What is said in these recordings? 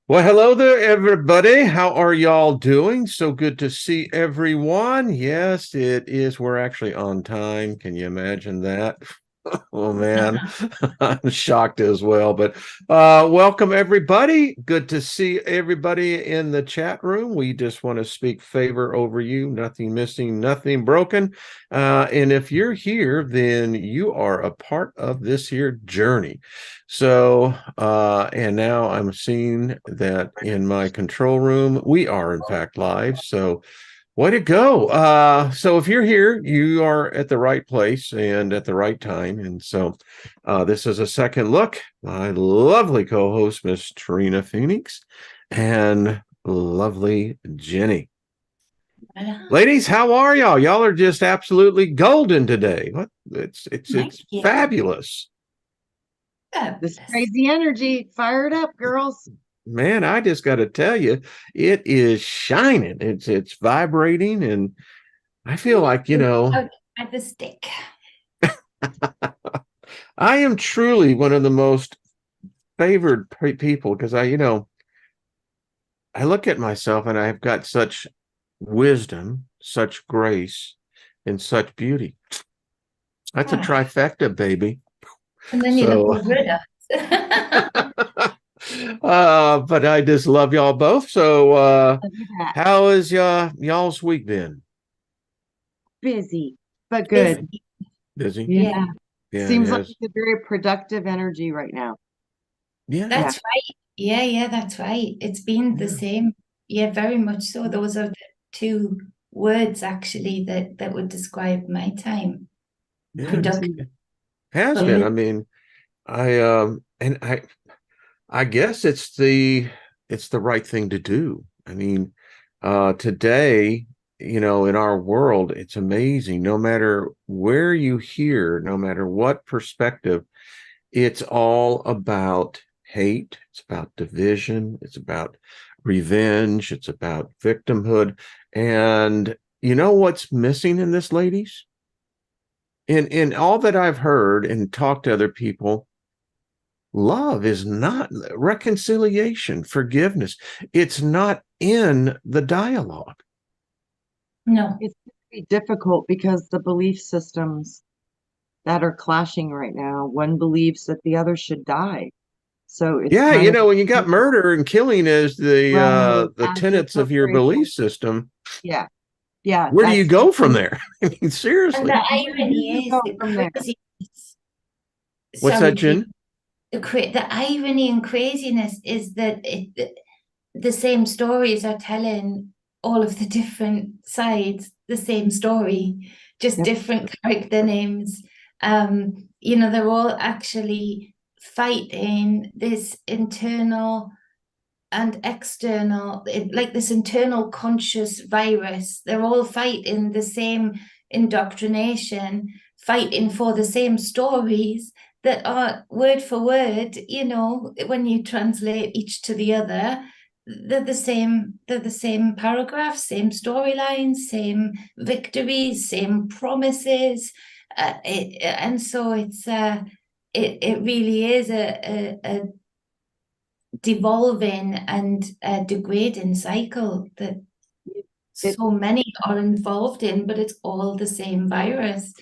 Well, hello there, everybody. How are y'all doing? So good to see everyone. Yes, it is. We're actually on time. Can you imagine that? Oh man, I'm shocked as well. But welcome everybody. Good to see everybody in the chat room. We just want to speak favor over you. Nothing missing, nothing broken. And if you're here, then you are a part of this here journey. So, and now I'm seeing that in my control room, we are in fact live. So way to go. So if you're here, you are at the right place and at the right time. And so this is a second look. My lovely co-host, Miss Trina Phoenix, and lovely Jenny. Ladies, how are y'all? Y'all are just absolutely golden today. What it's fabulous. This crazy energy, fired up, girls. Man, I just got to tell you, it is shining. It's vibrating, and I feel like, at the stick. I am truly one of the most favored people because I look at myself and I've got such wisdom, such grace, and such beauty. That's a trifecta, baby. And then you're the whole but I just love y'all both. So how has y'all's week been? Busy, but good. Busy? Yeah. Seems like yes. it's a very productive energy right now. Yeah. That's right. Yeah, that's right. It's been the same. Yeah, very much so. Those are the two words actually that would describe my time. Productive. Has been. I mean, I guess it's the right thing to do. I mean, today, in our world, it's amazing. No matter where you hear, no matter what perspective, it's all about hate. It's about division. It's about revenge. It's about victimhood. And you know what's missing in this, ladies? In all that I've heard and talked to other people, love is not reconciliation, forgiveness. It's not in the dialogue. No. It's very difficult because the belief systems that are clashing right now, one believes that the other should die. So it's when you got murder and killing as the tenets of your belief system. Yeah. Where do you go from there? I mean, seriously. And the irony is What's that, Jen? The irony and craziness is that the same stories are telling all of the different sides the same story, just different character names. They're all actually fighting this internal and external, like this internal conscious virus. They're all fighting the same indoctrination, fighting for the same stories that are word for word, when you translate each to the other, they're the same paragraphs, same storylines, same victories, same promises. And so it really is a devolving and degrading cycle that so many are involved in, but it's all the same virus.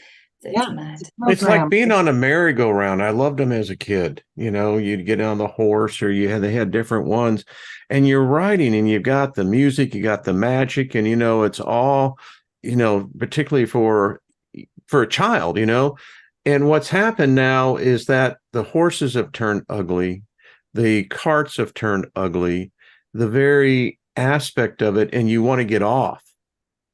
It's mad. It's like being on a merry-go-round. I loved them as a kid. You'd get on the horse, or they had different ones, and you're riding, and you got the music, you got the magic, and it's all, particularly for a child, And what's happened now is that the horses have turned ugly, the carts have turned ugly, the very aspect of it, and you want to get off.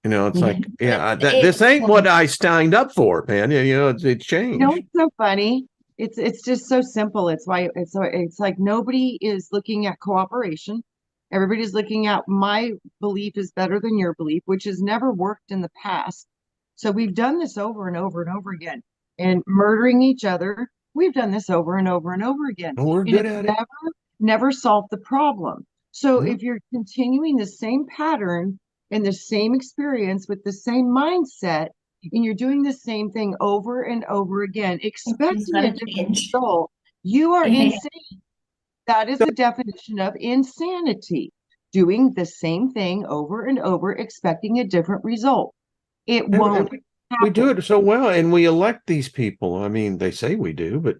It's like, this ain't what I signed up for, man. It's changed. It's so funny. It's just so simple. It's why it's like nobody is looking at cooperation. Everybody's looking at my belief is better than your belief, which has never worked in the past. So we've done this over and over and over again. And murdering each other, we've done this over and over and over again. We're good at it. Never solved the problem. So if you're continuing the same pattern and the same experience with the same mindset, and you're doing the same thing over and over again, expecting a different result, you are insane. That is the definition of insanity. Doing the same thing over and over, expecting a different result. It won't We do happen. it so well, and we elect these people. I mean, they say we do, but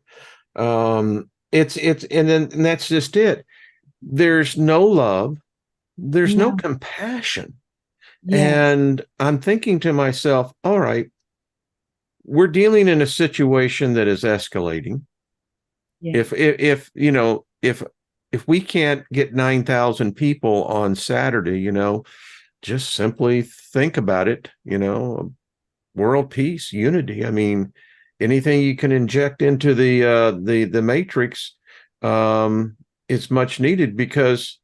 and that's just it. There's no love, there's no No. compassion. Yes. And I'm thinking to myself, all right, we're dealing in a situation that is escalating. Yes. If you know, if we can't get 9,000 people on Saturday, just simply think about it, world peace, unity. I mean, anything you can inject into the matrix is much needed, because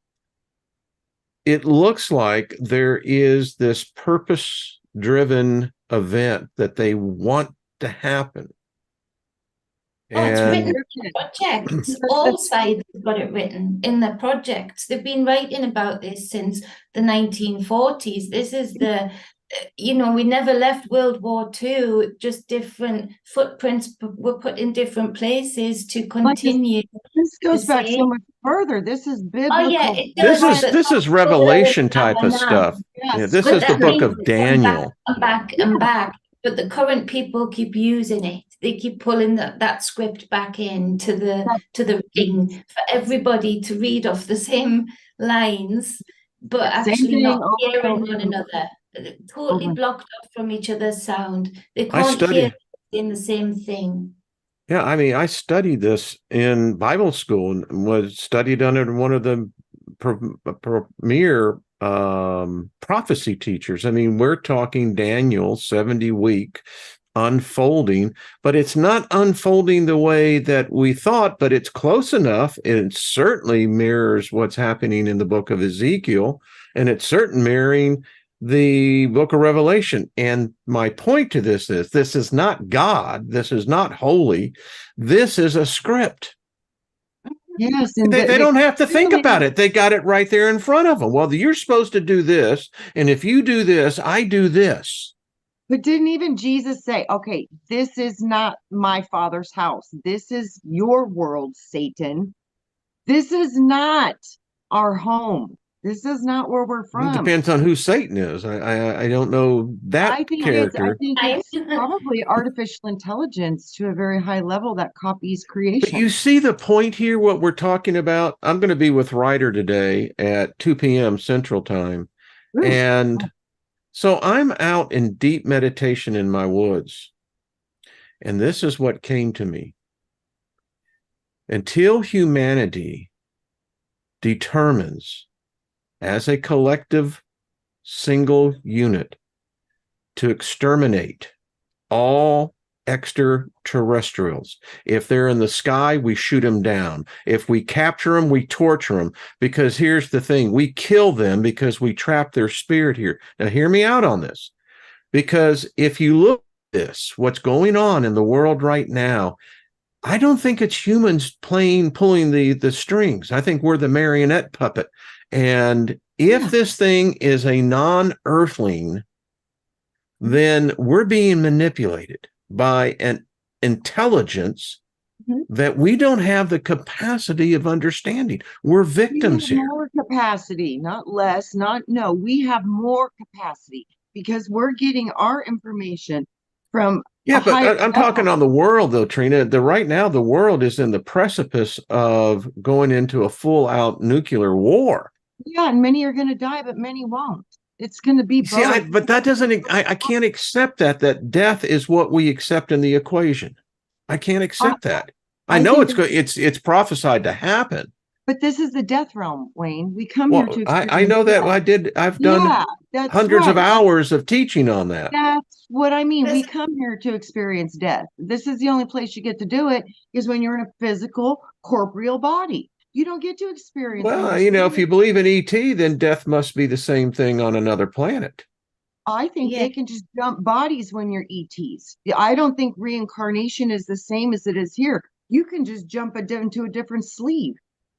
it looks like there is this purpose driven event that they want to happen. Oh, it's written And in the projects. All sides have got it written in the projects. They've been writing about this since the 1940s. This is we never left World War II, just different footprints were put in different places to continue. This goes the back so same. much further. This is Oh yeah, biblical. it this does. is this is Revelation type of stuff. Yes. Yeah, this But is the that book means of it's come back Daniel. and back and back. But the current people keep using it. They keep pulling that script back in to the ring for everybody to read off the same lines, but Same actually thing not over and hearing over one and another. Totally over. blocked off from each other's sound. They I can't hear study. in the same thing. Yeah, I mean, I studied this in Bible school and was studied under one of the premier prophecy teachers. I mean, we're talking Daniel 70 week unfolding, but it's not unfolding the way that we thought, but it's close enough. It certainly mirrors what's happening in the book of Ezekiel, and it's certainly mirroring the book of Revelation. And my point to this is not God. This is not holy. This is a script. Yes, and They don't have to think about it. They got it right there in front of them. Well, you're supposed to do this, and if you do this, I do this. But didn't even Jesus say, okay, this is not my Father's house. This is your world, Satan. This is not our home. This is not where we're It from. depends on who Satan is. I don't know that character. I think it's probably artificial intelligence to a very high level that copies But creation. you see the point here, what we're talking about? I'm going to be with Ryder today at 2 p.m. Central Time. Ooh. And so I'm out in deep meditation in my woods. And this is what came to me. Until humanity determines as a collective single unit to exterminate all extraterrestrials. If they're in the sky, we shoot them down. If we capture them, we torture them. Because here's the thing, we kill them because we trap their spirit here. Now, hear me out on this. Because if you look at this, what's going on in the world right now, I don't think it's humans pulling the strings. I think we're the marionette puppet. And if this thing is a non-earthling, then we're being manipulated by an intelligence that we don't have the capacity of understanding. We're victims here. More capacity, not less, no, we have more capacity because we're getting our information from. Yeah, but I'm talking on the world, though, Trina. Right now, the world is in the precipice of going into a full-out nuclear war. Yeah, and many are going to die, but many won't. It's going to be both. See, but that doesn't. I can't accept that death is what we accept in the equation. I can't accept that. I know it's prophesied to happen. But this is the death realm, Wayne. We come here to experience I know that. I've done hundreds of hours of teaching on that. That's what I mean. We come here to experience death. This is the only place you get to do it is when you're in a physical, corporeal body. You don't get to experience. Well, if you believe in ET, then death must be the same thing on another planet. I think they can just jump bodies when you're ETs. I don't think reincarnation is the same as it is here. You can just jump into a different sleeve.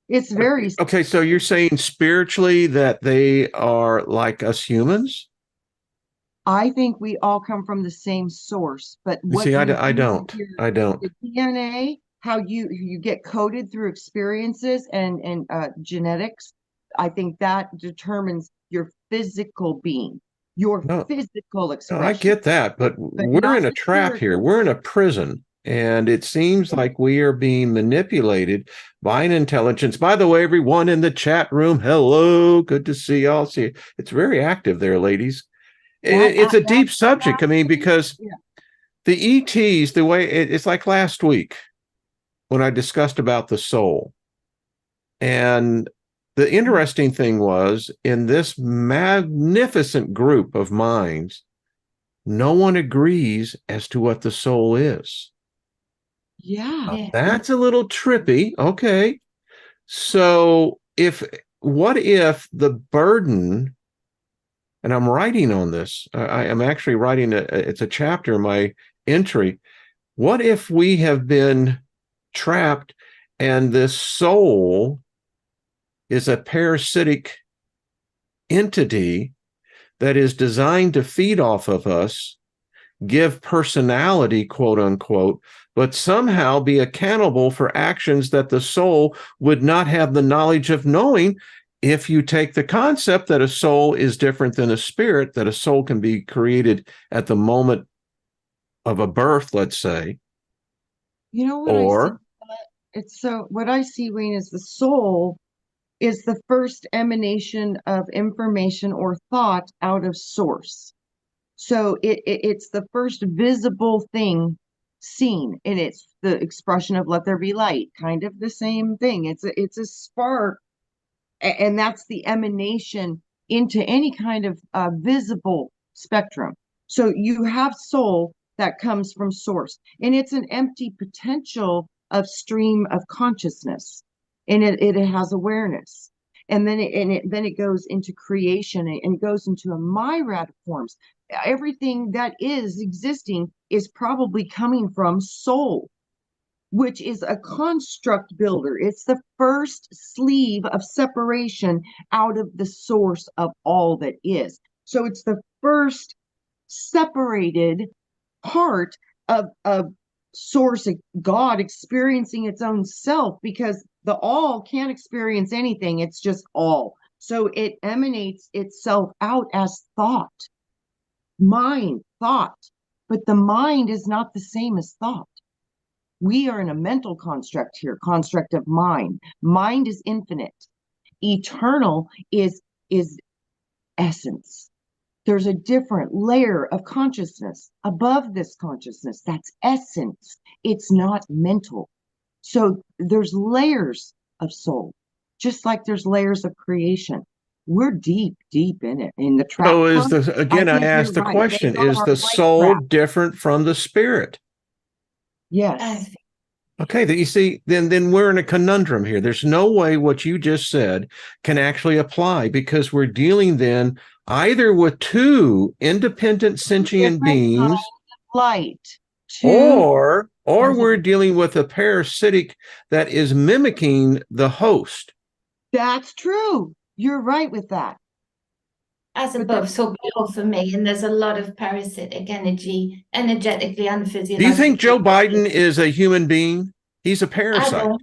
It's very okay. So you're saying spiritually that they are like us humans? I think we all come from the same source, but I don't. The DNA how you get coded through experiences and genetics. I think that determines your physical being, your No, physical no, I expression, get that, but but we're not in a the trap here. spiritual. We're in a prison, and it seems Yeah. like we are being manipulated by an intelligence. By the way, everyone in the chat room, hello, good to see y'all. See, it's very active there, ladies. It's a deep subject. I mean, because Yeah. the ETs, the way it's like last week when I discussed about the soul. And the interesting thing was in this magnificent group of minds, no one agrees as to what the soul is. Yeah. Yeah. That's a little trippy. Okay. So what if the burden, and I'm writing on this, I am actually writing, it's a chapter in my entry. What if we have been trapped and this soul is a parasitic entity that is designed to feed off of us, give personality, quote unquote, but somehow be accountable for actions that the soul would not have the knowledge of knowing? If you take the concept that a soul is different than a spirit, that a soul can be created at the moment of a birth, let's say, You know what I see? or It's so what I see, Wayne, is the soul is the first emanation of information or thought out of source. So it's the first visible thing seen, and it's the expression of let there be light, kind of the same thing. It's a spark, and that's the emanation into any kind of visible spectrum. So you have soul that comes from source, and it's an empty potential of stream of consciousness, and it has awareness. And then it goes into creation, and it goes into a myriad of forms. Everything that is existing is probably coming from soul, which is a construct builder. It's the first sleeve of separation out of the source of all that is. So it's the first separated part of source, God experiencing its own self, because the all can't experience anything. It's just all. So it emanates itself out as thought, mind, thought. But the mind is not the same as thought. We are in a mental construct here, construct of mind. Mind is infinite. Eternal is essence. There's a different layer of consciousness above this consciousness. That's essence. It's not mental. So there's layers of soul, just like there's layers of creation. We're deep, deep in it, in the trap. so is Huh? the, I again, I think you're asked the right. They question, got is our the light soul trap. different from the spirit? Yes. Okay, that you see, then we're in a conundrum here. There's no way what you just said can actually apply, because we're dealing then either with two independent sentient Different beings, light. Two. or we're dealing with a parasitic that is mimicking the host. That's true. You're right with that. As But above, so below for me. And there's a lot of parasitic energy, energetically and Do you think physiologically. Joe Biden is a human being? He's a I parasite. don't.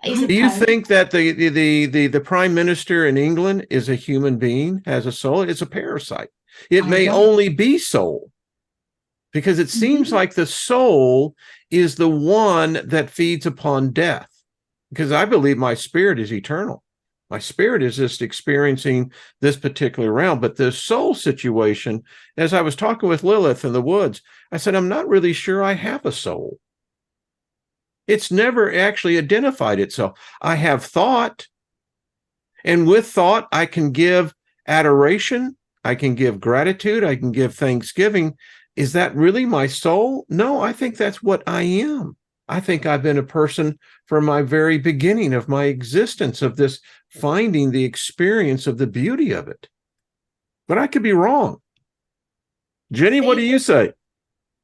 He's a Do you parasite. think that the prime minister in England is a human being, has a soul? It's a parasite. It I may don't. only be soul, because it seems Mhm. like the soul is the one that feeds upon death. Because I believe my spirit is eternal. My spirit is just experiencing this particular realm. But the soul situation, as I was talking with Lilith in the woods, I said, I'm not really sure I have a soul. It's never actually identified itself. I have thought, and with thought, I can give adoration, I can give gratitude, I can give thanksgiving. Is that really my soul? No, I think that's what I am. I think I've been a person from my very beginning of my existence, of this finding the experience of the beauty of it. But I could be wrong. Jenny, what do you say?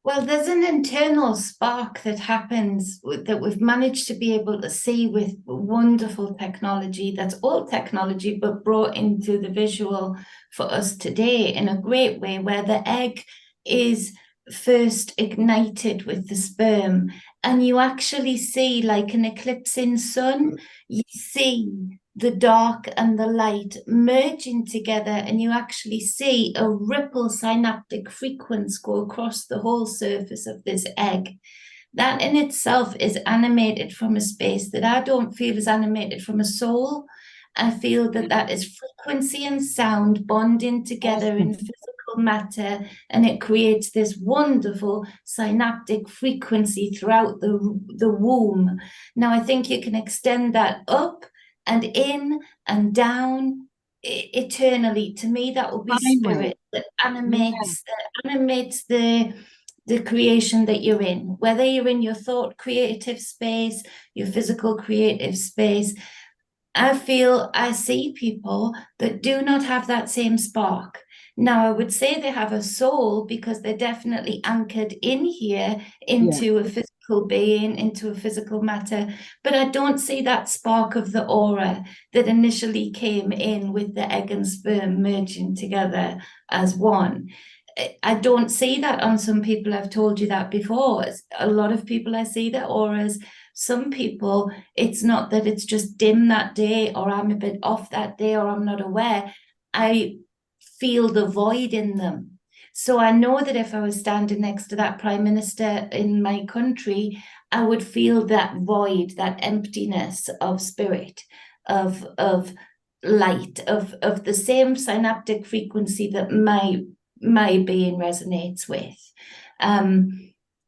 Well, there's an internal spark that happens that we've managed to be able to see with wonderful technology. That's all technology, but brought into the visual for us today in a great way, where the egg is first ignited with the sperm, and you actually see, like an eclipsing sun, you see the dark and the light merging together, and you actually see a ripple synaptic frequency go across the whole surface of this egg. That in itself is animated from a space that I don't feel is animated from a soul. I feel that that is frequency and sound bonding together in physical matter, and it creates this wonderful synaptic frequency throughout the womb. Now, I think you can extend that up and in and down eternally. To me, that will be spirit that animates the creation that you're in, whether you're in your thought creative space, your physical creative space. I feel I see people that do not have that same spark. Now, I would say they have a soul because they're definitely anchored in here into a physical being, into a physical matter, but I don't see that spark of the aura that initially came in with the egg and sperm merging together as one. I don't see that on some people. I've told you that before. A lot of people, I see their auras. Some people, it's not that it's just dim that day, or I'm a bit off that day, or I'm not aware. I feel the void in them. So I know that if I was standing next to that prime minister in my country, I would feel that void, that emptiness of spirit, of light, of the same synaptic frequency that my being resonates with.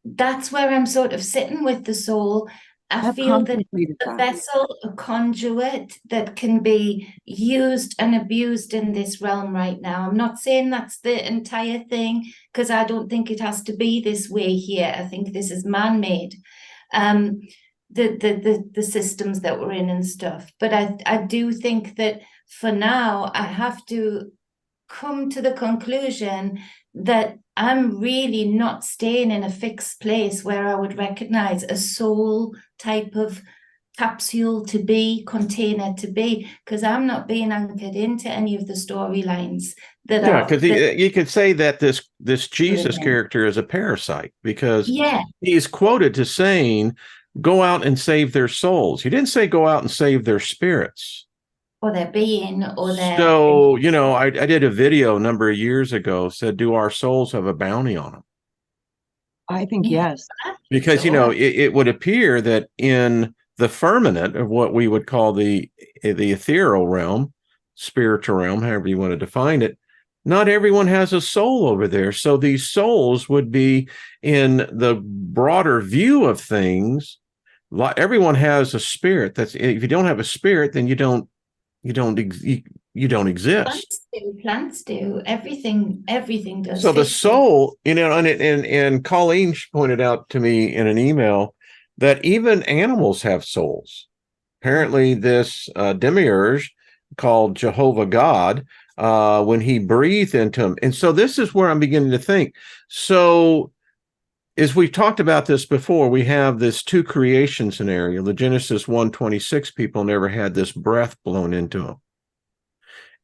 That's where I'm sort of sitting with the soul. I feel that a vessel, a conduit that can be used and abused in this realm right now. I'm not saying that's the entire thing, because I don't think it has to be this way here. I think this is man-made, the systems that we're in and stuff. But I do think that for now, I have to come to the conclusion that I'm really not staying in a fixed place where I would recognize a soul type of capsule to be, container to be, because I'm not being anchored into any of the storylines that are. Because you could say that this Jesus character is a parasite, because he's quoted to saying, "Go out and save their souls." He didn't say go out and save their spirits. Or their being, or their... So, I did a video a number of years ago, said, do our souls have a bounty on them? I think yes. Because, it would appear that in the firmament of what we would call the ethereal realm, spiritual realm, however you want to define it, not everyone has a soul over there. So these souls would be in the broader view of things. Everyone has a spirit. If you don't have a spirit, then you don't exist. Plants do. Everything does. So the soul, and Colleen pointed out to me in an email that even animals have souls. Apparently this demiurge called Jehovah God, when he breathed into him. And so this is where I'm beginning to think. So as we've talked about this before, we have this two creation scenario. The Genesis 1:26 people never had this breath blown into them.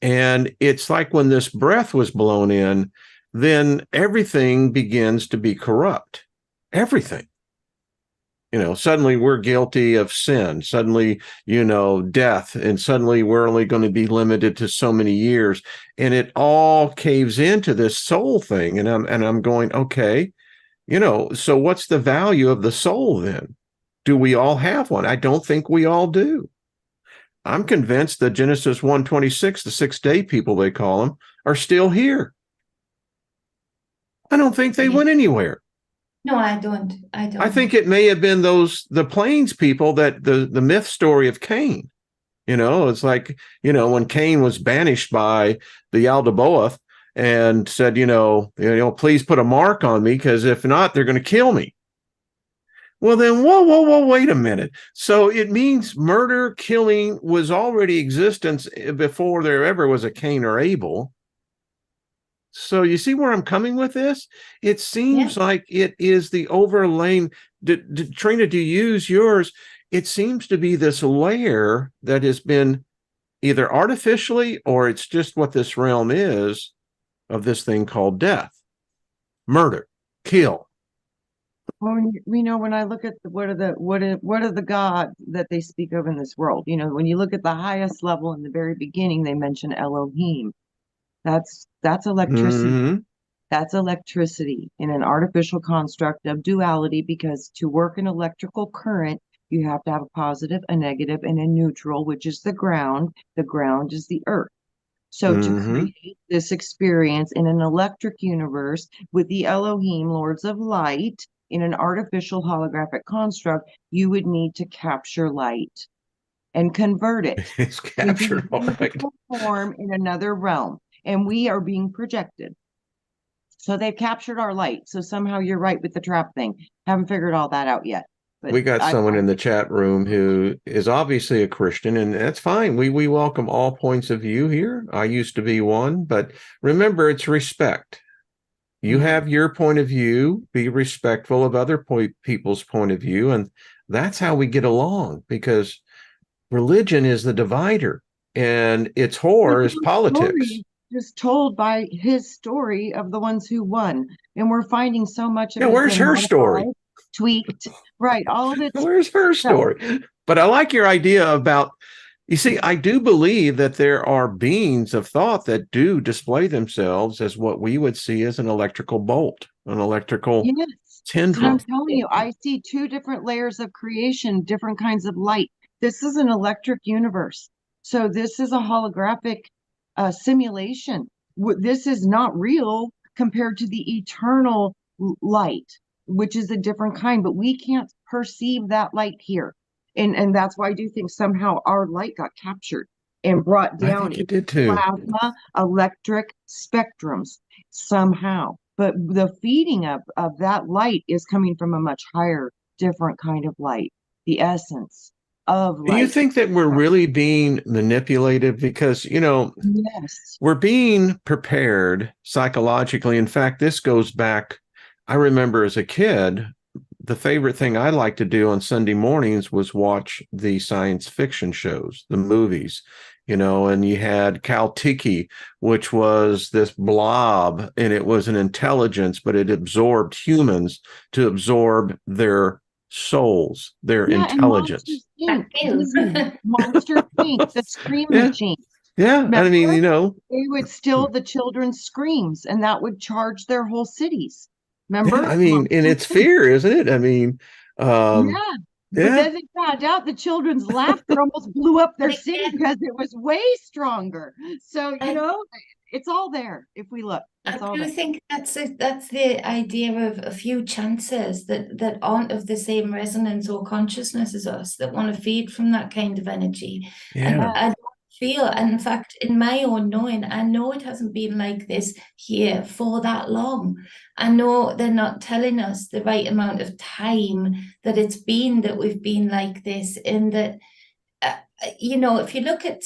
And it's like when this breath was blown in, then everything begins to be corrupt. Everything. Suddenly we're guilty of sin. Suddenly, death. And suddenly we're only going to be limited to so many years. And it all caves into this soul thing. And I'm going, okay. So what's the value of the soul then? Do we all have one? I don't think we all do. I'm convinced that Genesis 1:26, the 6-day people, they call them, are still here. I don't think they went anywhere. No, I don't. I think it may have been the Plains people, that the myth story of Cain. It's like, when Cain was banished by the Aldebaoth, and said, please put a mark on me, because if not, they're going to kill me. Well, then, whoa, wait a minute. So it means murder, killing was already existence before there ever was a Cain or Abel. So you see where I'm coming with this? It seems like it is the overlaying. Trina, do you use yours? It seems to be this layer that has been either artificially, or it's just what this realm is, of this thing called death, murder. kill. When I look at what are the gods that they speak of in this world, when you look at the highest level in the very beginning, they mention Elohim. That's electricity. Hmm. That's electricity in an artificial construct of duality, because to work an electrical current, you have to have a positive, a negative, and a neutral, which is the ground. The ground is the earth. So to Hmm. create this experience in an electric universe with the Elohim, Lords of Light, in an artificial holographic construct, you would need to capture light and convert it It's into captured. a All right. physical form in another realm. And we are being projected. So they've captured our light. So somehow you're right with the trap thing. Haven't figured all that out yet. But We got someone in the chat room who is obviously a Christian, and that's fine. We welcome all points of view here. I used to be one, but remember, it's respect. You have your point of view, be respectful of other people's point of view, and that's how we get along, because religion is the divider and its whore is politics. story just told by his story of the ones who won. And we're finding so much of Yeah, it has where's been her story? modified, tweaked. Right. All of it's Where's her so story? But I like your idea about, you see, I do believe that there are beings of thought that do display themselves as what we would see as an electrical bolt, an electrical yes. So I'm tendril. telling you, I see two different layers of creation, different kinds of light. This is an electric universe. So this is a holographic simulation. This is not real compared to the eternal light, which is a different kind, but we can't perceive that light here. And that's why I do think somehow our light got captured and brought I down think in it did too. plasma electric spectrums somehow. But the feeding of that light is coming from a much higher, different kind of light, the essence of Do you light. think that we're really being manipulated? Because, Yes. we're being prepared psychologically. In fact, this goes back, I remember as a kid, the favorite thing I liked to do on Sunday mornings was watch the science fiction shows, the movies, and you had Caltiki, which was this blob, and it was an intelligence, but it absorbed humans to absorb their souls, their Yeah, and Monsters intelligence. Thank Inc. you. Disney, Monsters Inc., the Scream Yeah. Machine. Yeah. I mean, Remember? They would still the children's screams, and that would charge their whole cities. yeah, Remember? I mean, and Monsters it's Inc. fear, isn't it? I mean, Yeah. But yeah. then they found out the children's laughter almost blew up their But city again, because it was way stronger. So, I it's all there if we look. It's I all do there. think that's the idea of a few chances that aren't of the same resonance or consciousness as us, that want to feed from that kind of energy. And Yeah. Yeah. I don't feel, and in fact, in my own knowing, I know it hasn't been like this here for that long. I know they're not telling us the right amount of time that it's been that we've been like this, in that if you look at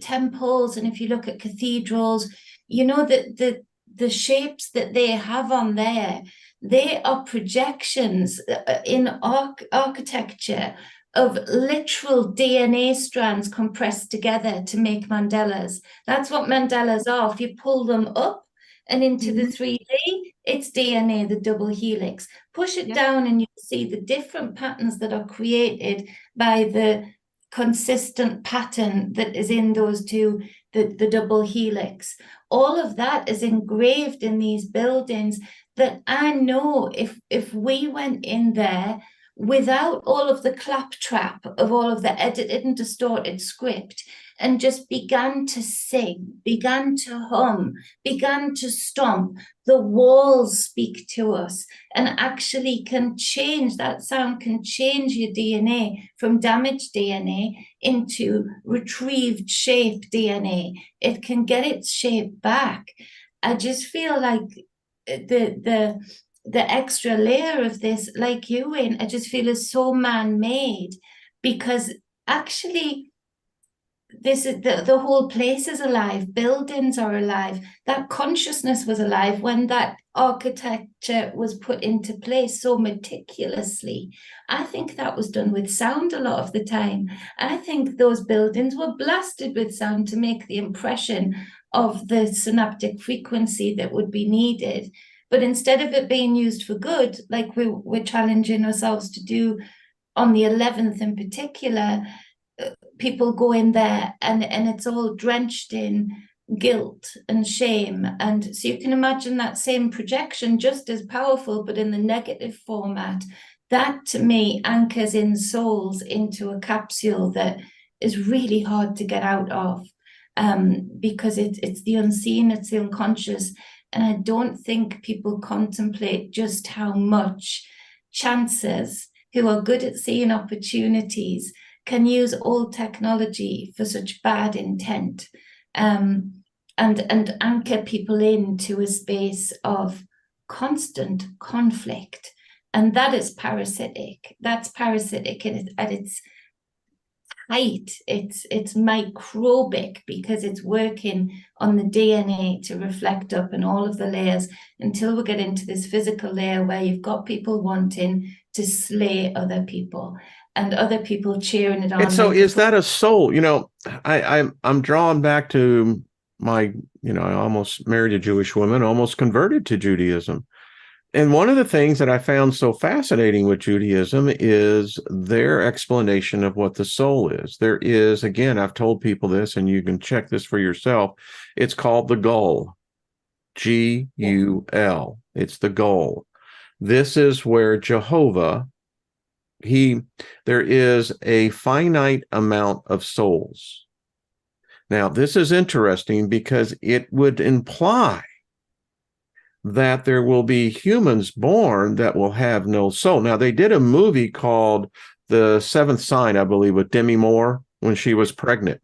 temples, and if you look at cathedrals, that the shapes that they have on there, they are projections in architecture of literal DNA strands compressed together to make mandalas. That's what mandalas are. If you pull them up and into the Mhm. 3D, it's DNA, the double helix. Push it Yep. down and you see the different patterns that are created by the consistent pattern that is in those two, the double helix. All of that is engraved in these buildings, that I know if we went in there without all of the claptrap of all of the edited and distorted script, and just began to sing, began to hum, began to stomp, the walls speak to us and actually can change, that sound can change your DNA from damaged DNA into retrieved shape DNA. It can get its shape back. I just feel like the extra layer of this, like you, Wayne, I just feel is so man-made, because actually this is the whole place is alive, buildings are alive, that consciousness was alive when that architecture was put into place so meticulously. I think that was done with sound a lot of the time. I think those buildings were blasted with sound to make the impression of the synaptic frequency that would be needed. But instead of it being used for good, like we're challenging ourselves to do on the 11th in particular, people go in there and it's all drenched in guilt and shame. And so you can imagine that same projection just as powerful, but in the negative format. That to me anchors in souls into a capsule that is really hard to get out of, because it's the unseen, it's the unconscious. And I don't think people contemplate just how much chances who are good at seeing opportunities can use old technology for such bad intent, and anchor people into a space of constant conflict. And that is parasitic. That's parasitic at its height. It's microbic because it's working on the DNA to reflect up and all of the layers until we get into this physical layer where you've got people wanting to slay other people and other people cheering it on. And so is that a soul? I'm drawn back to my, I almost married a Jewish woman, almost converted to Judaism. And one of the things that I found so fascinating with Judaism is their explanation of what the soul is. There is, again, I've told people this, and you can check this for yourself. It's called the goal, G-U-L. It's the goal. This is where Jehovah, there is a finite amount of souls. Now, this is interesting because it would imply that there will be humans born that will have no soul. Now, they did a movie called The Seventh Sign, I believe, with Demi Moore when she was pregnant.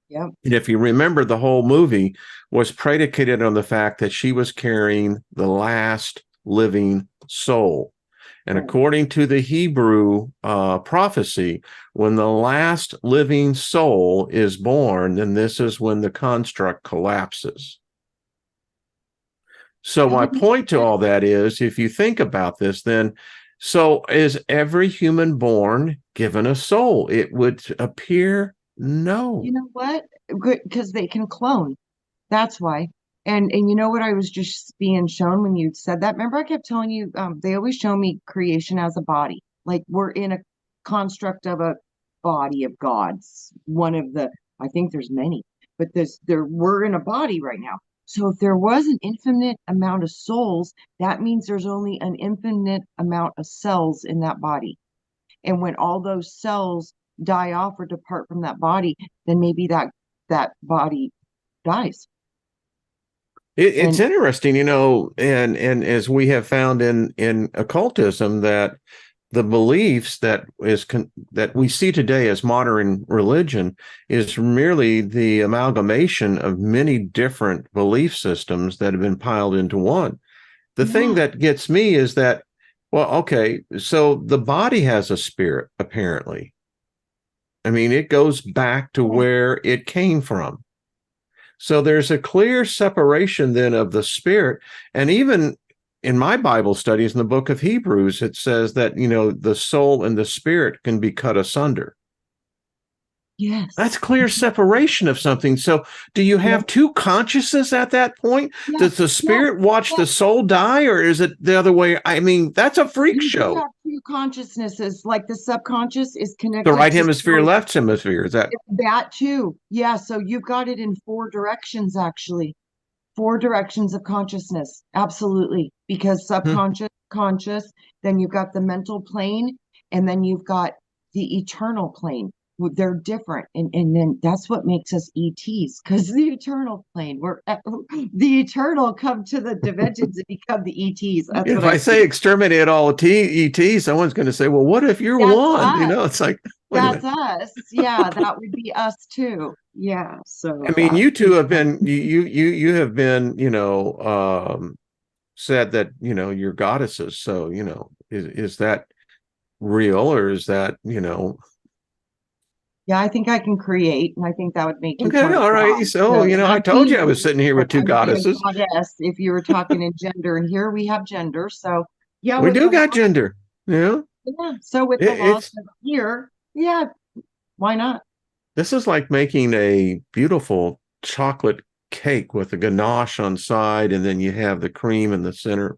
Yeah. And if you remember, the whole movie was predicated on the fact that she was carrying the last living soul. And according to the Hebrew prophecy, when the last living soul is born, then this is when the construct collapses. So my point to all that is, if you think about this, then, so is every human born given a soul? It would appear no. You know what? Good, because they can clone. That's why. And you know what I was just being shown when you said that? Remember I kept telling you, they always show me creation as a body. Like we're in a construct of a body of gods. I think there's many, but we're in a body right now. So if there was an infinite amount of souls, that means there's only an infinite amount of cells in that body. And when all those cells die off or depart from that body, then maybe that body dies. It's interesting, and as we have found in occultism, that the beliefs that we see today as modern religion is merely the amalgamation of many different belief systems that have been piled into one. The thing that gets me is that, well, okay, so the body has a spirit, apparently. I mean, it goes back to where it came from. So there's a clear separation then of the spirit. And even in my Bible studies in the book of Hebrews, it says that, the soul and the spirit can be cut asunder. Yes. That's clear separation of something. So do you have two consciousnesses at that point? Does the spirit watch the soul die, or is it the other way? I mean, that's a freak show. You have two consciousnesses, like the subconscious is connected. The right hemisphere, left hemisphere. Is that too? Yeah. So you've got it in 4 directions, actually. 4 directions of consciousness. Absolutely. Because subconscious, conscious, then you've got the mental plane, and then you've got the eternal plane. They're different. And then that's what makes us ETs, because the eternal plane, the eternal come to the dimensions and become the ETs. That's if I say exterminate all ETs, someone's going to say, well, what if you're one? It's like, that's us. Yeah, that would be us too. Yeah. So I mean, you two have been you have been, said that, you're goddesses. So, is that real, or is that, Yeah, I think I can create, and I think that would make you okay, all right. So, I told you I was sitting here with 2 goddesses. Goddess, if you were talking in gender, and here we have gender. So yeah, we do got gender. Yeah. Yeah. So with the laws here, why not? This is like making a beautiful chocolate cake with the ganache on side, and then you have the cream in the center.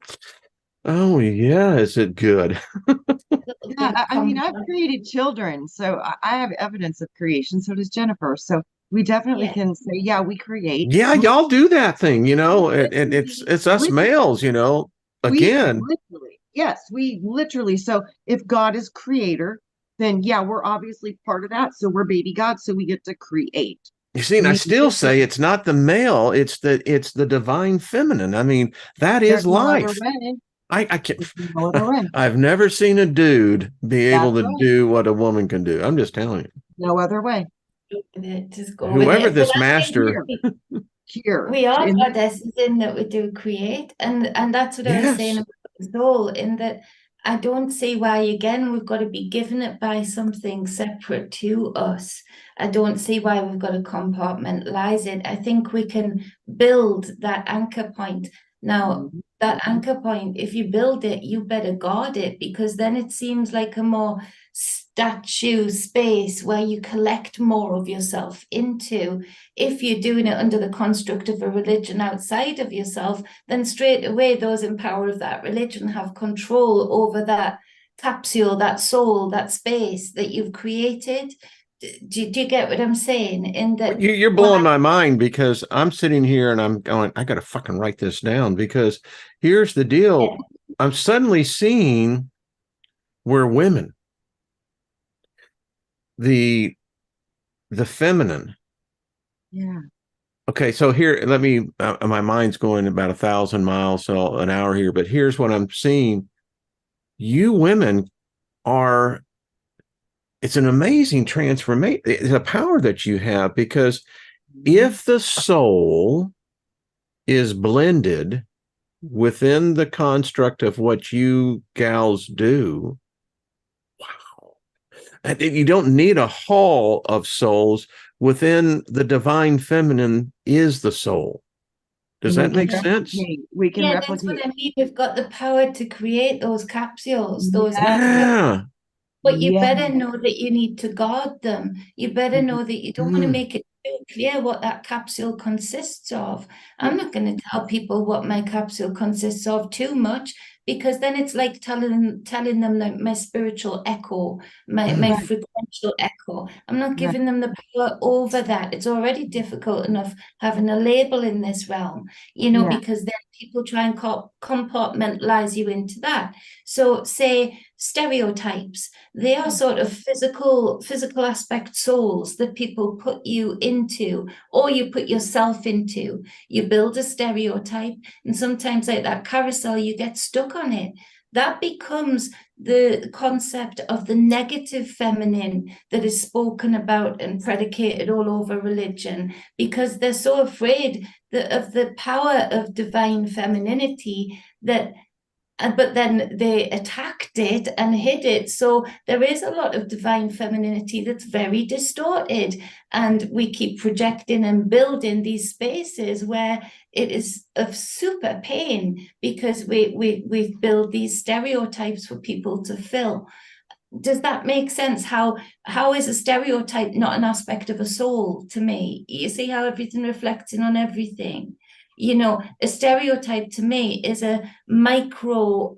Oh yeah, is it good? Yeah, I mean, I've created children, so I have evidence of creation. So does Jennifer. So we definitely Yeah. can say, yeah, we create. Yeah, y'all do that thing, and it's us Literally, males, we again. literally, yes, we literally. So if God is creator, then yeah, we're obviously part of that. So we're baby God, so we get to create. You see, and I We still say it's not the male, it's the divine feminine. I mean, that is There's no other life. way. I can't. There's no other way. I've never seen a dude be able That's to right. do what a woman can do. I'm just telling you. No other way. Just go with Whoever it. But this I think master, Here. we are In goddesses in that we do create, and that's what I was saying yes. about the soul, in that I don't see why again we've got to be given it by something separate to us. I don't see why we've got to compartmentalize it. I think we can build that anchor point. Now, that anchor point, if you build it, you better guard it, because then it seems like a more statue space where you collect more of yourself into. If you're doing it under the construct of a religion outside of yourself, then straight away those in power of that religion have control over that capsule, that soul, that space that you've created. Do you get what I'm saying? In that, You're blowing my mind, because I'm sitting here and I'm going, I got to fucking write this down, because here's the deal. I'm suddenly seeing where women, the feminine. Yeah. Okay, so here, let me. My mind's going about 1,000 miles so an hour here, but here's what I'm seeing. You women are. It's an amazing transformation. It's a power that you have, because if the soul is blended within the construct of what you gals do, wow. And you don't need a hall of souls. Within the divine feminine is the soul. Does And we that can make sense? replicate. We can yeah, that's what replicate. I mean. We've got the power to create those capsules, those Yes. anchors. Yeah. But you Yeah. better know that you need to guard them. You better know that you don't want to Mm. make it too clear what that capsule consists of. I'm not going to tell people what my capsule consists of too much, because then it's like telling them like my spiritual echo, my Right. frequential echo. I'm not Right. giving them the power over that. It's already difficult enough having a label in this realm, Yeah. because then people try and compartmentalize you into that. So say stereotypes, they are sort of physical aspect souls that people put you into, or you put yourself into. You build a stereotype, and sometimes like that carousel, you get stuck on it. That becomes the concept of the negative feminine that is spoken about and predicated all over religion, because they're so afraid of the power of divine femininity that but then they attacked it and hid it. So there is a lot of divine femininity that's very distorted, and we keep projecting and building these spaces where it is of super pain, because we build these stereotypes for people to fill. Does that make sense? How is a stereotype not an aspect of a soul to me? You see how everything reflecting on everything. A stereotype to me is a micro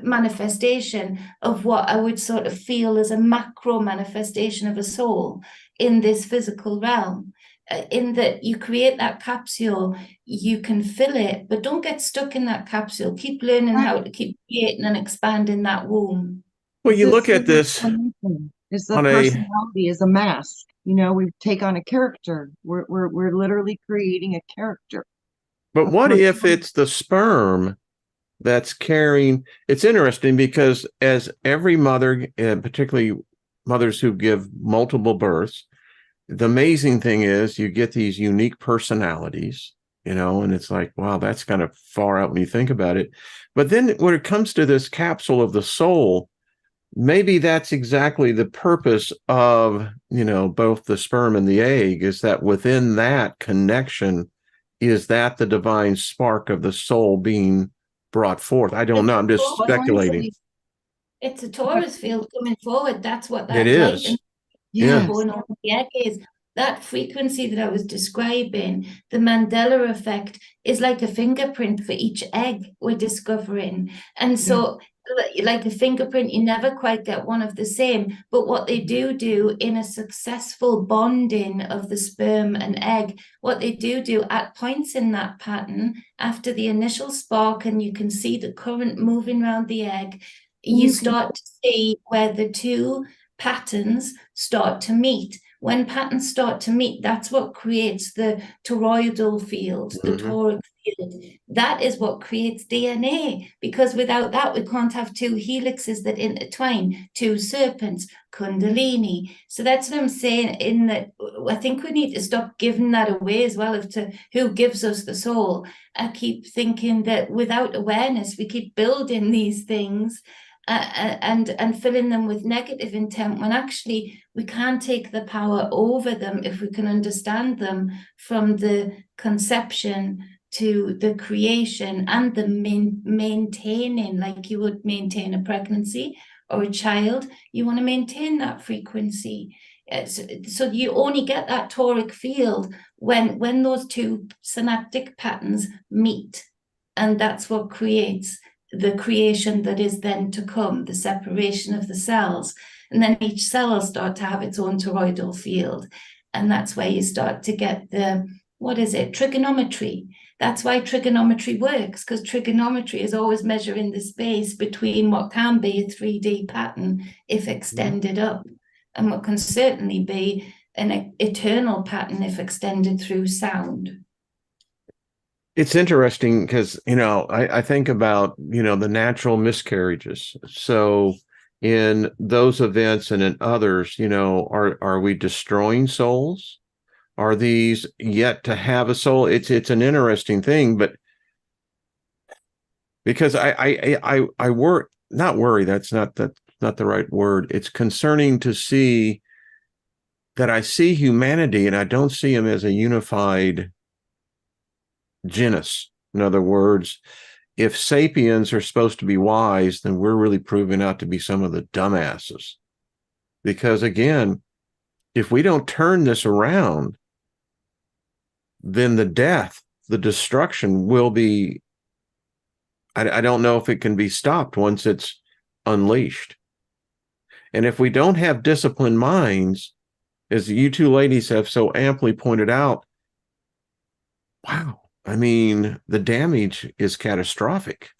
manifestation of what I would sort of feel as a macro manifestation of a soul in this physical realm. In that you create that capsule, you can fill it, but don't get stuck in that capsule. Keep learning how to keep creating and expanding that womb. Well, It's you a look at this self-explanation. It's the on a, personality is a mask. We take on a character. We're literally creating a character. but A what if personality. it's the sperm that's carrying? It's interesting, because as every mother, and particularly mothers who give multiple births, the amazing thing is you get these unique personalities, and it's like, wow, that's kind of far out when you think about it. But then when it comes to this capsule of the soul, maybe that's exactly the purpose of, both the sperm and the egg, is that within that connection, is that the divine spark of the soul being brought forth? I don't know. I'm just speculating. It's a Taurus field coming forward. That's what It that light and is. Yeah. going on with the egg is. that frequency that I was describing, the Mandela effect, is like a fingerprint for each egg we're discovering. And so, like a fingerprint, you never quite get one of the same. But what they do in a successful bonding of the sperm and egg, what they do at points in that pattern, after the initial spark, and you can see the current moving around the egg, you start to see where the two patterns start to meet. When patterns start to meet, that's what creates the toroidal field, the toric field. That is what creates DNA, because without that, we can't have two helixes that intertwine, two serpents, kundalini. So that's what I'm saying, in that I think we need to stop giving that away as well, as to who gives us the soul. I keep thinking that without awareness, we keep building these things and filling them with negative intent, when actually we can't take the power over them if we can understand them from the conception to the creation and the maintaining, like you would maintain a pregnancy or a child. You want to maintain that frequency. So you only get that toric field when those two synaptic patterns meet, and that's what creates the creation that is then to come, the separation of the cells. And then each cell will start to have its own toroidal field. And that's where you start to get the, trigonometry. That's why trigonometry works, because trigonometry is always measuring the space between what can be a 3D pattern if extended up, and what can certainly be an eternal pattern if extended through sound. It's interesting because, I think about, the natural miscarriages. So in those events and in others, are we destroying souls? Are these yet to have a soul? It's an interesting thing, but because I not worry, that's not the right word. It's concerning to see that I see humanity and I don't see them as a unified genus. In other words, if sapiens are supposed to be wise, then we're really proving out to be some of the dumbasses. Because again, if we don't turn this around, then the death, the destruction will be, I don't know if it can be stopped once it's unleashed. And if we don't have disciplined minds, as you two ladies have so amply pointed out, wow, I mean, the damage is catastrophic.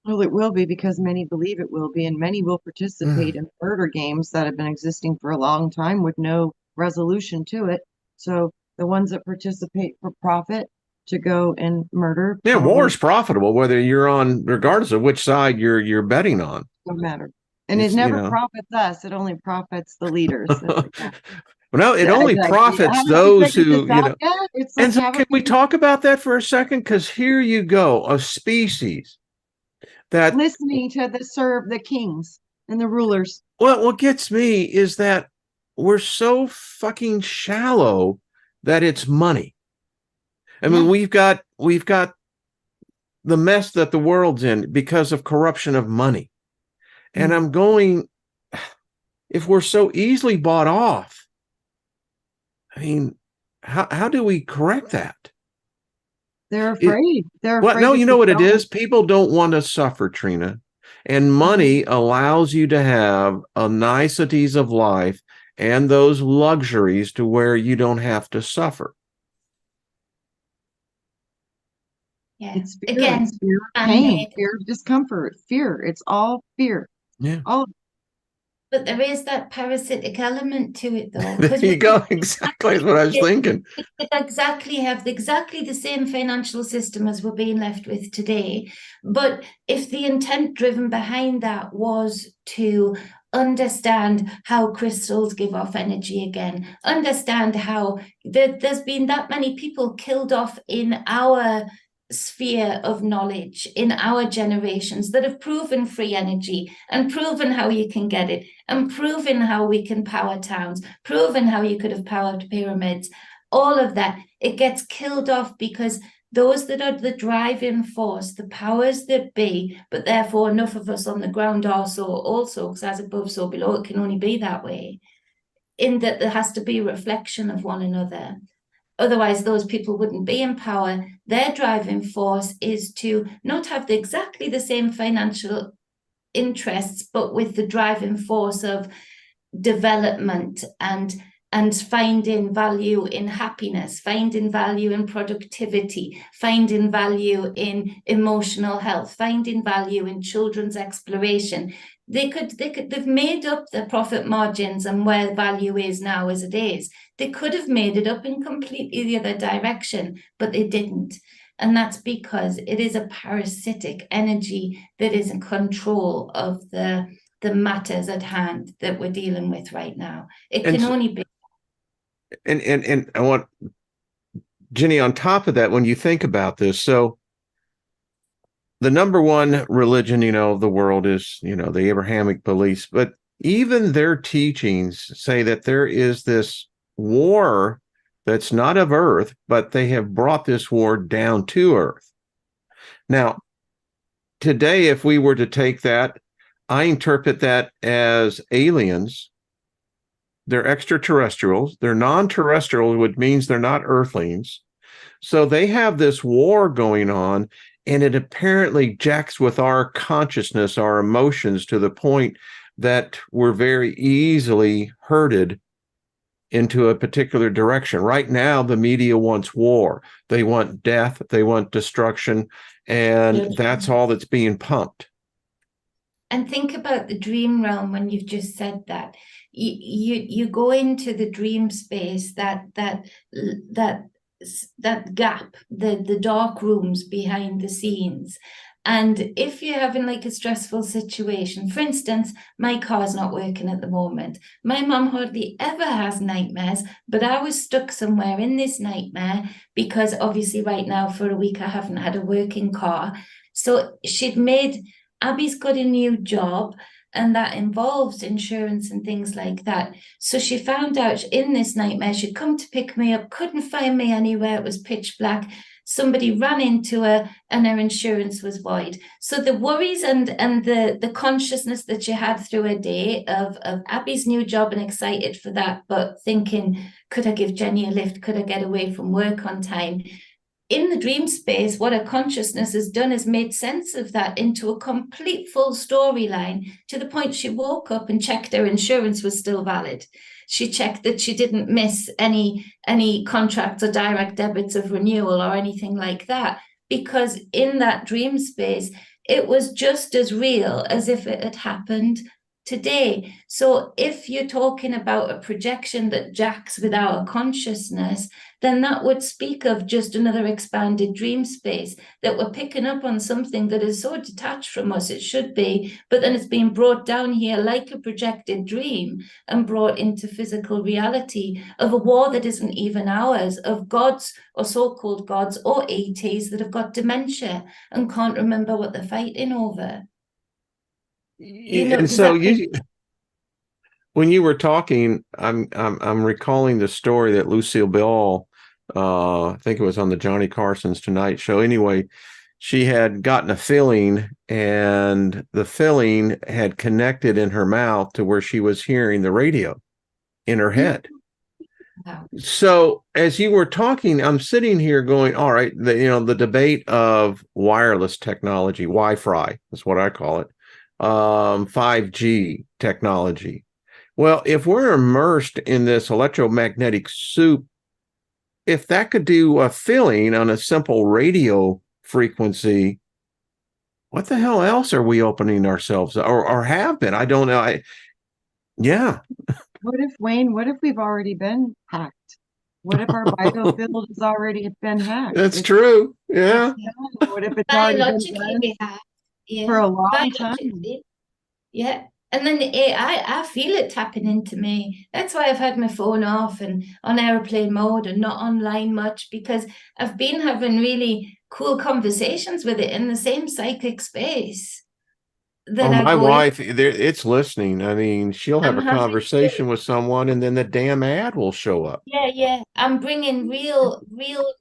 Well, it will be, because many believe it will be, and many will participate in murder games that have been existing for a long time with no resolution to it. So the ones that participate for profit to go and murder. Yeah, war is profitable, whether you're on, regardless of which side you're betting on. No matter. And it never profits us. It only profits the leaders. Well, it only profits those who, and so can we talk about that for a second? Because here you go, a species that listening to the kings and the rulers. Well, what gets me is that we're so fucking shallow that it's money. I mean, we've got the mess that the world's in because of corruption of money. And I'm going, if we're so easily bought off, I mean, how do we correct that? They're afraid. Well, no, you know what it is? People don't want to suffer, Trina. And money allows you to have niceties of life and those luxuries to where you don't have to suffer. Yeah. It's fear. Again, it's fear of pain, fear of discomfort, fear. It's all fear. Yeah. All. But there is that parasitic element to it, though. There you go. Exactly what I was thinking. We have exactly the same financial system as we're being left with today. But if the intent driven behind that was to understand how crystals give off energy again, understand how there's been that many people killed off in our sphere of knowledge in our generations that have proven free energy and proven how you can get it and proven how we can power towns, proven how you could have powered pyramids, all of that. It gets killed off because those that are the driving force, the powers that be, but therefore enough of us on the ground are so also, because as above, so below, it can only be that way. in that there has to be a reflection of one another. Otherwise, those people wouldn't be in power. Their driving force is to not have exactly the same financial interests, but with the driving force of development and finding value in happiness, finding value in productivity, finding value in emotional health, finding value in children's exploration. They've made up their profit margins and where value is now as it is. They could have made it up in completely the other direction, but they didn't. And that's because it is a parasitic energy that is in control of the matters at hand that we're dealing with right now. It can only be. And I want, Jenny, on top of that, when you think about this, so the number one religion, of the world is, the Abrahamic beliefs, but even their teachings say that there is this war that's not of earth, but they have brought this war down to earth. Now, today, if we were to take that, I interpret that as aliens. They're extraterrestrials. They're non-terrestrial, which means they're not earthlings. So they have this war going on, and it apparently jacks with our consciousness, our emotions, to the point that we're very easily herded into a particular direction. Right now, the media wants war. They want death. They want destruction. And that's all that's being pumped. And think about the dream realm when you've just said that. You go into the dream space, that gap, the dark rooms behind the scenes. And if you're having like a stressful situation, for instance, my car's not working at the moment. My mum hardly ever has nightmares, but I was stuck somewhere in this nightmare because obviously right now for a week I haven't had a working car. So Abby's got a new job, and that involves insurance and things like that. So she found out in this nightmare, she'd come to pick me up, couldn't find me anywhere, it was pitch black. Somebody ran into her and her insurance was void. So the worries and the consciousness that she had through a day of Abby's new job and excited for that, but thinking, could I give Jenny a lift? Could I get away from work on time? In the dream space, what her consciousness has done is made sense of that into a complete full storyline, to the point she woke up and checked her insurance was still valid. She checked that she didn't miss any contracts or direct debits of renewal or anything like that, because in that dream space, it was just as real as if it had happened today. So if you're talking about a projection that jacks with our consciousness, then that would speak of just another expanded dream space, that we're picking up on something that is so detached from us, it should be, but then it's being brought down here like a projected dream and brought into physical reality of a war that isn't even ours, of gods or so-called gods or ETs that have got dementia and can't remember what they're fighting over. And so when you were talking, I'm recalling the story that Lucille Ball, I think it was on the Johnny Carson's Tonight Show. Anyway, she had gotten a filling, and the filling had connected in her mouth to where she was hearing the radio in her head. Wow. So as you were talking, I'm sitting here going, all right, the debate of wireless technology, Wi-Fi is what I call it, 5G technology. Well, if we're immersed in this electromagnetic soup, if that could do a filling on a simple radio frequency, what the hell else are we opening ourselves or have been? I don't know. Yeah. What if we've already been hacked? What if our biofield has already been hacked? That's true. Yeah. What if it's already been Biologically, we have. Yeah. for a long time? Yeah. And then the AI, I feel it tapping into me. That's why I've had my phone off and on airplane mode and not online much, because I've been having really cool conversations with it in the same psychic space. My wife, it's listening. I mean, she'll have a conversation with someone, and then the damn ad will show up. Yeah. I'm bringing real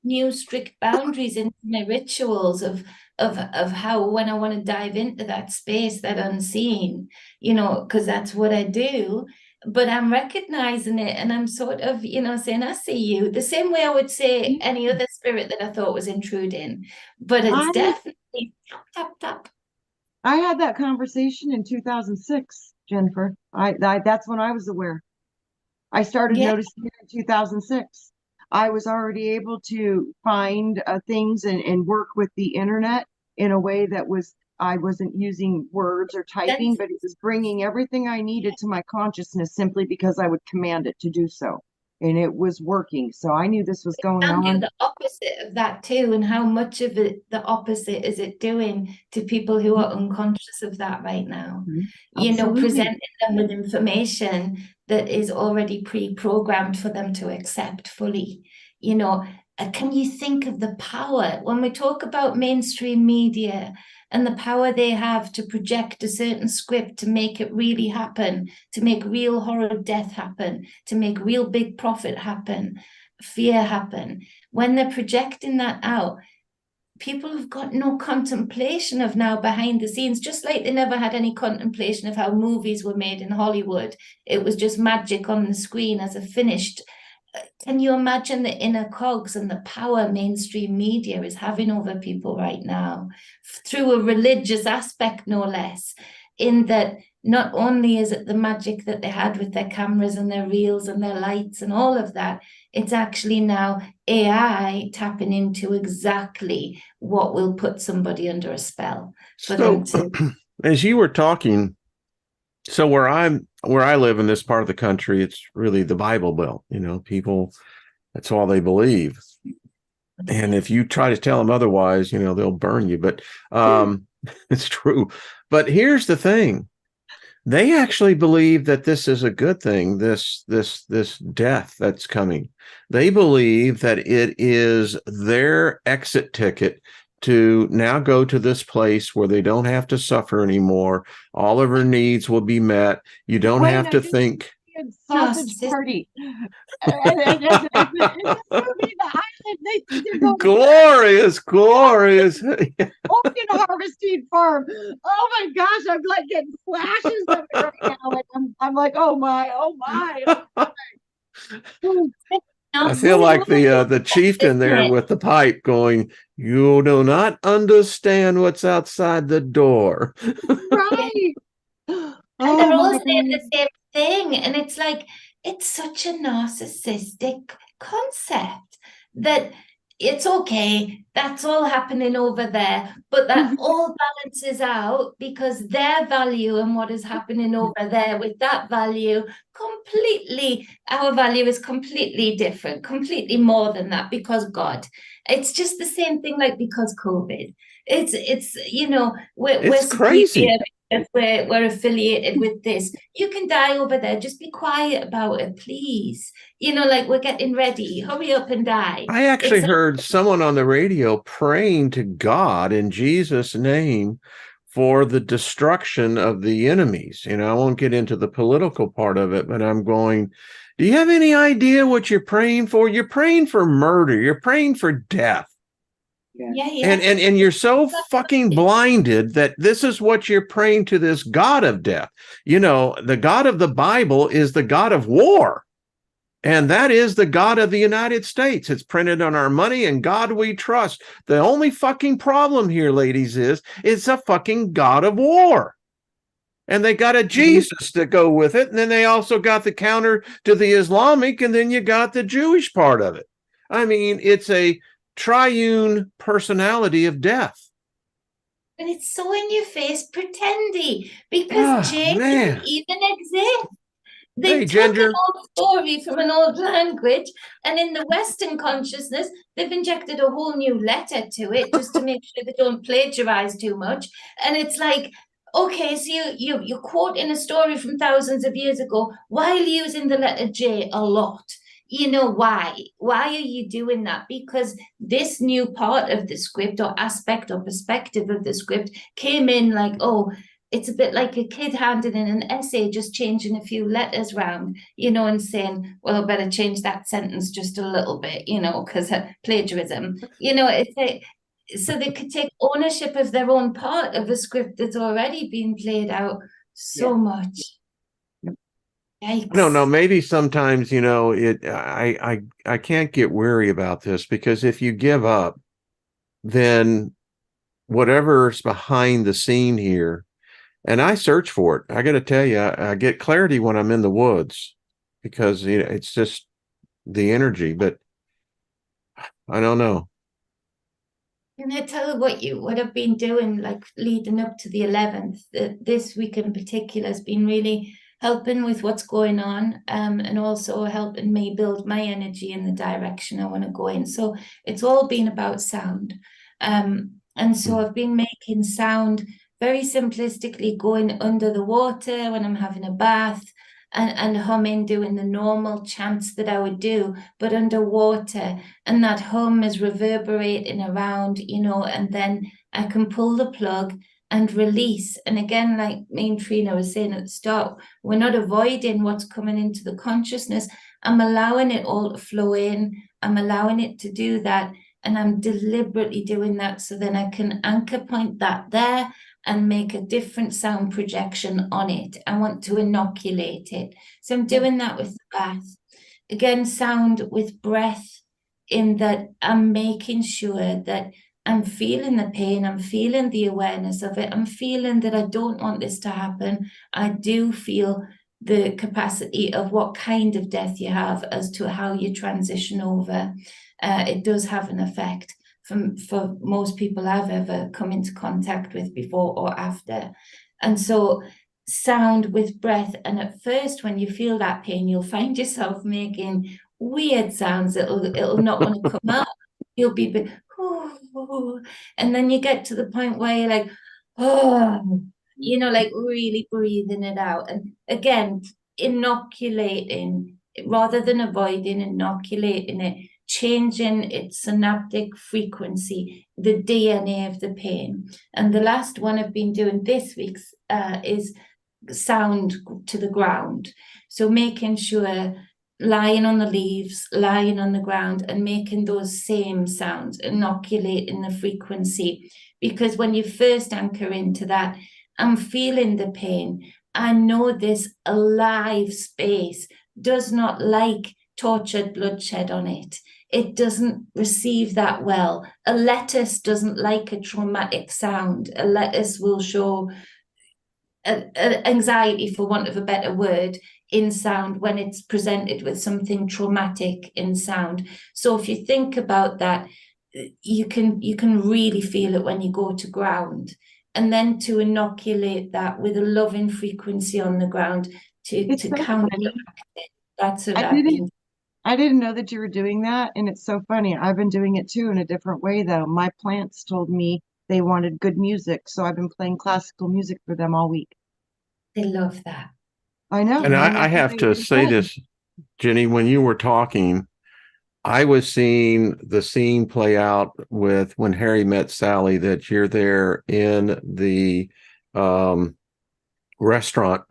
new strict boundaries into my rituals of how, when I want to dive into that space, that unseen, because that's what I do. but I'm recognizing it, and I'm sort of, saying, I see you, the same way I would say any other spirit that I thought was intruding, but it's I definitely tap, tap, tap. I had that conversation in 2006, Jennifer. That's when I was aware. I started Yeah, noticing it in 2006. I was already able to find things and work with the internet in a way that I wasn't using words or typing, that's but it was bringing everything I needed to my consciousness simply because I would command it to do so. And it was working. So I knew this was going can do on. the opposite of that too, and how much of it, the opposite, is it doing to people who are unconscious of that right now? Mhm. Absolutely. Presenting them with information that is already pre-programmed for them to accept fully. Can you think of the power when we talk about mainstream media and the power they have to project a certain script to make it really happen, to make real horror death happen, to make real big profit happen, fear happen? When they're projecting that out, people have got no contemplation of now behind the scenes, just like they never had any contemplation of how movies were made in Hollywood. It was just magic on the screen as a finished. Can you imagine the inner cogs and the power mainstream media is having over people right now through a religious aspect, no less, in that not only is it the magic that they had with their cameras and their reels and their lights and all of that, it's actually now AI tapping into exactly what will put somebody under a spell for them So, to. as you were talking, so where I live in this part of the country, it's really the Bible Belt. People, that's all they believe. And if you try to tell them otherwise, they'll burn you. But it's true. But here's the thing. They actually believe that this is a good thing, this death that's coming. They believe that it is their exit ticket to now go to this place where they don't have to suffer anymore. All of her needs will be met. You don't Wayne, have I to just think. sausage Narcissist. party. It's a movie that they think they're going to Glorious, glorious. Oregon harvesting farm. Oh my gosh, I'm like getting flashes of it right now. Like I'm like, oh my, oh my, oh my. I feel like the chieftain there with the pipe going, "You do not understand what's outside the door." Right. And they're Oh all my saying God. the same thing. And it's like, it's such a narcissistic concept that it's okay, that's all happening over there, but that all balances out because their value and what is happening over there with that value completely, our value is completely different, completely more than that because God. It's just the same thing like because COVID. It's we're It's crazy. superior if we're affiliated with this. You can die over there. Just be quiet about it, please. Like we're getting ready. Hurry up and die. I actually It's heard someone on the radio praying to God in Jesus' name for the destruction of the enemies. I won't get into the political part of it, but I'm going, do you have any idea what you're praying for? You're praying for murder. You're praying for death. yeah. And you're so fucking blinded that this is what you're praying to, this God of death. The God of the Bible is the God of war. And that is the God of the United States. It's printed on our money, and God we trust. The only fucking problem here, ladies, is it's a fucking God of war. And they got a Jesus to go with it. And then they also got the counter to the Islamic, and then you got the Jewish part of it. I mean, it's a triune personality of death. And it's so in your face, pretendy, because Oh, J man. didn't even exist. They Hey, took an Ginger. old story from an old language, and in the Western consciousness, they've injected a whole new letter to it just to make sure they don't plagiarize too much. And it's like, okay, so you're quoting a story from thousands of years ago while using the letter J a lot. Why? Why are you doing that? Because this new part of the script or aspect or perspective of the script came in like, oh, it's a bit like a kid handing in an essay, just changing a few letters around, and saying, well, I better change that sentence just a little bit, because plagiarism, it's like, so they could take ownership of their own part of a script that's already been played out so Yeah. much. I don't know. Yikes. Maybe sometimes, I can't get weary about this, because if you give up, then whatever's behind the scene here, and I search for it. I got to tell you, I get clarity when I'm in the woods, because it's just the energy. But I don't know. Can I tell what you would have been doing, like leading up to the 11th? This week in particular has been really helping with what's going on, and also helping me build my energy in the direction I want to go in. So it's all been about sound. And so I've been making sound very simplistically, going under the water when I'm having a bath, and humming, doing the normal chants that I would do, but underwater. And that hum is reverberating around, and then I can pull the plug and release. And again, like me and Trina was saying at the start, we're not avoiding what's coming into the consciousness. I'm allowing it all to flow in. I'm allowing it to do that. And I'm deliberately doing that so then I can anchor point that there and make a different sound projection on it. I want to inoculate it. So I'm doing that with the bath. Again, sound with breath, in that I'm making sure that I'm feeling the pain, I'm feeling the awareness of it, I'm feeling that I don't want this to happen. I do feel the capacity of what kind of death you have as to how you transition over. It does have an effect for most people I've ever come into contact with before or after. And so sound with breath. And at first, when you feel that pain, you'll find yourself making weird sounds. It'll not want to come out. You'll be a bit, and then you get to the point where you're like, oh, like really breathing it out. And again, inoculating rather than avoiding, inoculating it, changing its synaptic frequency, the DNA of the pain. And the last one I've been doing this week is sound to the ground. So making sure, lying on the leaves, lying on the ground, and making those same sounds, inoculating the frequency. Because when you first anchor into that, I'm feeling the pain. I know this alive space does not like tortured bloodshed on it. It doesn't receive that well. A lettuce doesn't like a traumatic sound. A lettuce will show anxiety, for want of a better word, in sound when it's presented with something traumatic in sound. So if you think about that, you can really feel it when you go to ground. And then to inoculate that with a loving frequency on the ground to So counteract funny. it. That's what I I've didn't been. I didn't know that you were doing that, and it's so funny. I've been doing it too in a different way though. My plants told me they wanted good music, so I've been playing classical music for them all week. They love that. I know, And and I that's what have they to were say saying. this, Jenny, when you were talking, I was seeing the scene play out with When Harry Met Sally, that you're there in the restaurant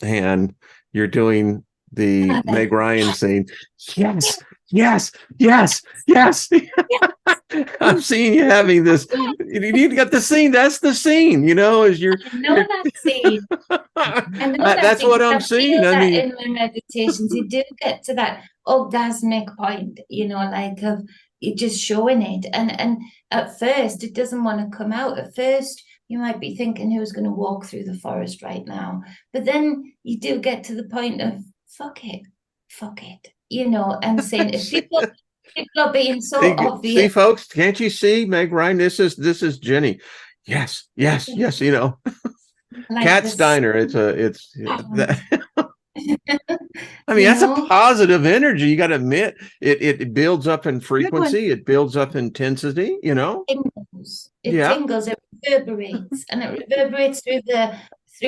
and you're doing the Meg Ryan scene. Yes, yes, yes, yes. I'm seeing you having this. You got the scene. That's the scene, as you're. I know that scene. I know that That's scene what because I'm I seeing. feel I that mean, in my meditations. You do get to that orgasmic point, like of you just showing it. And at first, it doesn't want to come out. At first, you might be thinking, who's going to walk through the forest right now? But then you do get to the point of, fuck it, and saying, if people are being so see, obvious. folks, can't you see Meg Ryan? This is Jenny. Yes, yes, yes. Like Kat this. Steiner. It's that. I mean, You that's a know, positive energy. You got to admit, it builds up in Good one. frequency. It builds up intensity. it Yeah. tingles, it reverberates, and it reverberates through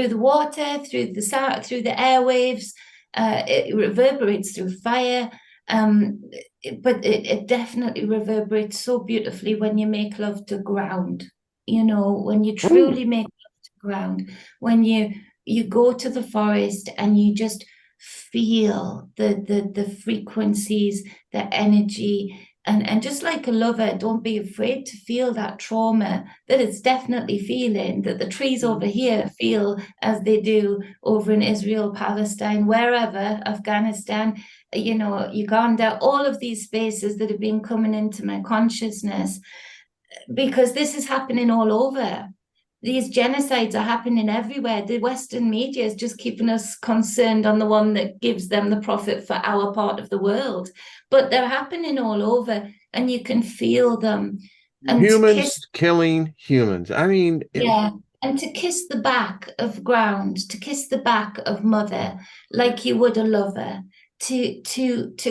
the water, through the sound, through the airwaves. It reverberates through fire. But it definitely reverberates so beautifully when you make love to ground. When you Ooh. truly make love to ground, when you go to the forest and you just feel the frequencies, the energy, And just like a lover, don't be afraid to feel that trauma that it's definitely feeling, that the trees over here feel as they do over in Israel, Palestine, wherever, Afghanistan, Uganda, all of these spaces that have been coming into my consciousness, because this is happening all over. These genocides are happening everywhere. The Western media is just keeping us concerned on the one that gives them the profit for our part of the world. But they're happening all over, and you can feel them. And humans killing humans. I mean, yeah, and to kiss the back of ground, to kiss the back of mother, like you would a lover, to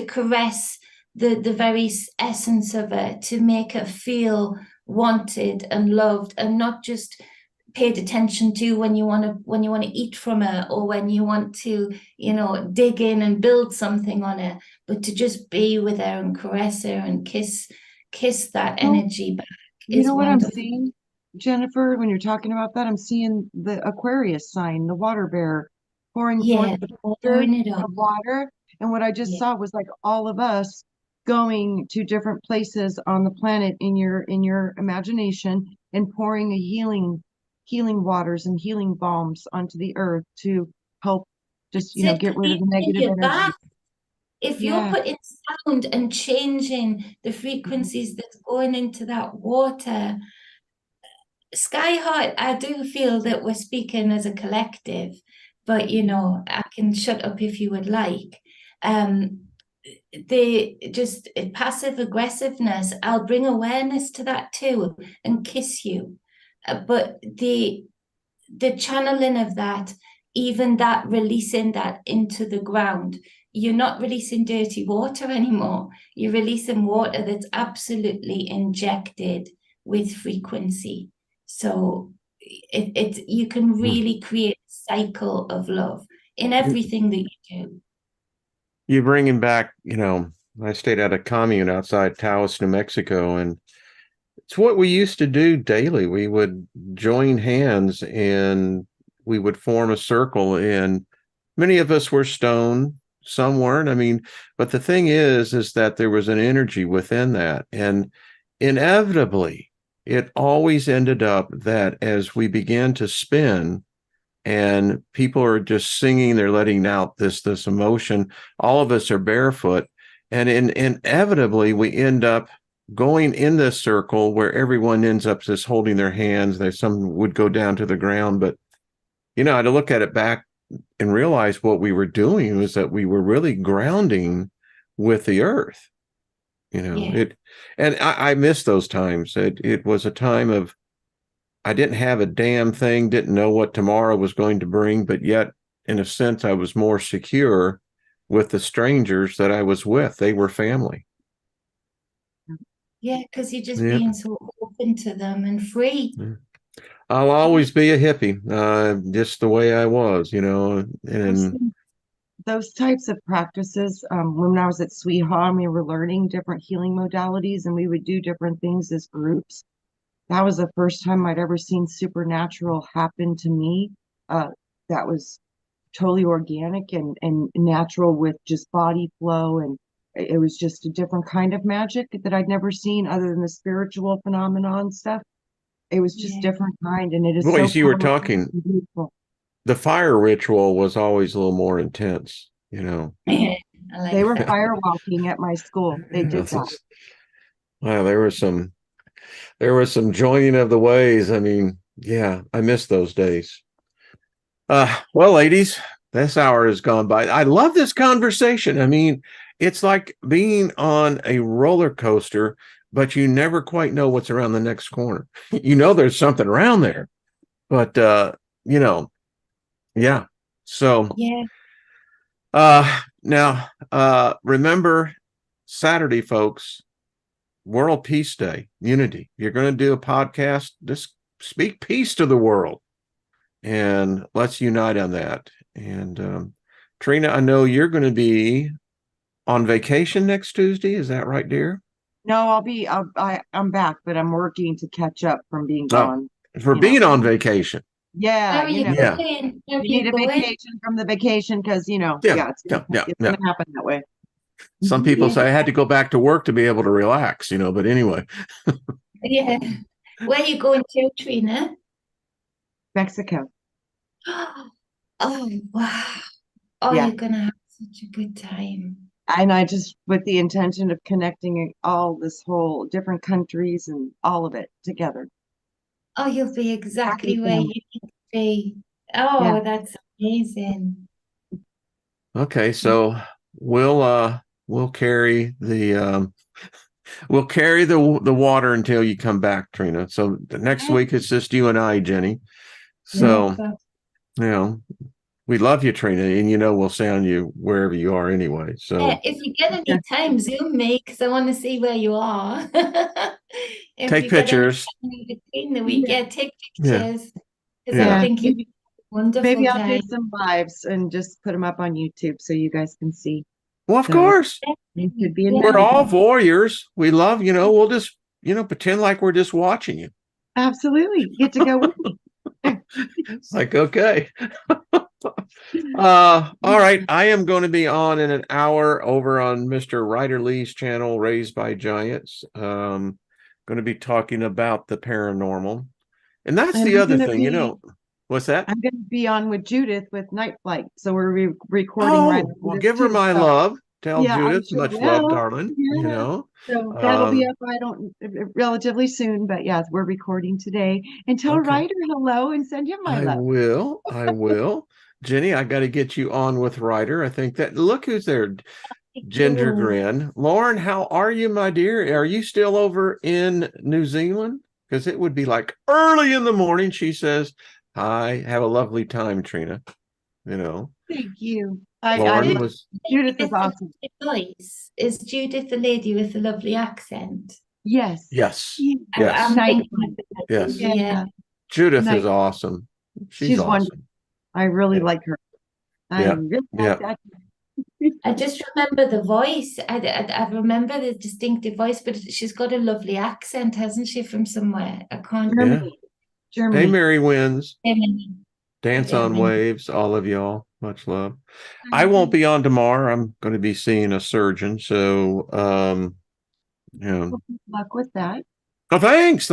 caress the very essence of her, to make her feel wanted and loved, and not just paid attention to when you want to eat from her, or when you want to dig in and build something on her, but to just be with her and caress her and kiss that energy back. You know what wonderful. I'm seeing, Jennifer, when you're talking about that? I'm seeing the Aquarius sign, the water bear, pouring forth the filter of water. And what I just saw was like all of us going to different places on the planet in your imagination, and pouring a healing waters and healing balms onto the earth to help just get rid of the negative energy. If you're putting sound and changing the frequencies that's going into that water, Sky Heart, I do feel that we're speaking as a collective, but I can shut up if you would like. They just passive aggressiveness, I'll bring awareness to that too and kiss you. But the channeling of that, even that releasing that into the ground, you're not releasing dirty water anymore. You're releasing water that's absolutely injected with frequency. So you can really create a cycle of love in everything that you do. You're bringing back, I stayed at a commune outside Taos, New Mexico, and it's what we used to do daily. We would join hands and we would form a circle, and many of us were stoned, some weren't. I mean, but the thing is that there was an energy within that, and inevitably it always ended up that as we began to spin and people are just singing, they're letting out this emotion, all of us are barefoot, and inevitably we end up going in this circle where everyone ends up just holding their hands. There's some would go down to the ground, but I had to look at it back and realize what we were doing was that we were really grounding with the earth. And I miss those times. It was a time of, I didn't have a damn thing, didn't know what tomorrow was going to bring, but yet in a sense I was more secure with the strangers that I was with. They were family. Yeah, because you're just being so open to them and free. I'll always be a hippie, just the way I was, and those types of practices. When I was at Sweet Home, we were learning different healing modalities, and we would do different things as groups. That was the first time I'd ever seen supernatural happen to me. That was totally organic and natural, with just body flow, and it was just a different kind of magic that I'd never seen other than the spiritual phenomenon stuff. It was just different kind, and it is boys, so you were talking. The fire ritual was always a little more intense, Yeah, they were fire walking at my school. They did that. Wow, there was some joining of the ways. I mean, yeah, I miss those days. Well, ladies, this hour has gone by. I love this conversation. I mean, it's like being on a roller coaster, but you never quite know what's around the next corner. There's something around there, but yeah. So now remember Saturday, folks, World Peace Day, Unity. You're going to do a podcast. Just speak peace to the world, and let's unite on that. And Trina, I know you're going to be on vacation next Tuesday. Is that right, dear? No, I'm back, but I'm working to catch up from being gone. For being on vacation. Yeah, you need a vacation from the vacation, because it's going to happen that way. Some people say I had to go back to work to be able to relax, but anyway. Yeah. Where are you going to, Trina? Mexico. Oh, wow. Oh, Yeah. you're gonna have such a good time. And I just, with the intention of connecting all this whole different countries and all of it together. Oh, you'll be exactly Happy where you family. need to be. Yeah. Oh, that's amazing. Okay, so we'll carry the water until you come back, Trina. So the next week it's just you and I, Jenny. So, Super. we love you, Trina, and we'll sound you wherever you are anyway. So If you get any time, Zoom me because I want to see where you are. If take you get any pictures. time in between the week, Yeah. take Yeah. pictures because Yeah. I think it'd be a wonderful Maybe I'll do time. some lives and just put them up on YouTube so you guys can see. Well, of So course. it could be Yeah. We're amazing. all voyeurs. We love, we'll just, pretend like we're just watching you. Absolutely. Get to go with me. It's like, okay. All right. I am going to be on in an hour over on Mr. Ryder Lee's channel, Raised by Giants. Going to be talking about the paranormal. And that's And the I'm other gonna thing, be what's that? I'm going to be on with Judith with Night Flight. So we're recording right Oh, after well, this give her too. my So love. Tell yeah, I Judith, sure much love, will. darling. Yeah. So that'll be Um, up, relatively soon, but yes, we're recording today. And tell okay. Ryder hello and send him my I love. will. Jenny, I got to get you on with Ryder. I think that look who's there. Ginger Cool. grin. Lauren, how are you, my dear? Are you still over in New Zealand? Because it would be like early in the morning. She says, "Hi, have a lovely time, Trina." Thank you. Lauren Who's was. the lady Judith is with the awesome. lovely voice? Is Judith the lady with the lovely accent? Yes. Yes, Yeah. yes, I'm Night thinking Flight. of the yes. lady, yeah. Yeah. Judith is Night. awesome. She's She's wonderful. awesome. I really Yeah, like her. I yeah, really yeah. like that. I just remember the voice. I remember the distinctive voice, but she's got a lovely accent, hasn't she, from somewhere? I can't. Yeah. Germany. Hey, Germany. Mary Wins. Germany. Dance on Germany. waves, all of y'all. Much love. I won't be on tomorrow. I'm going to be seeing a surgeon. So, Well, good luck with that. oh, thanks.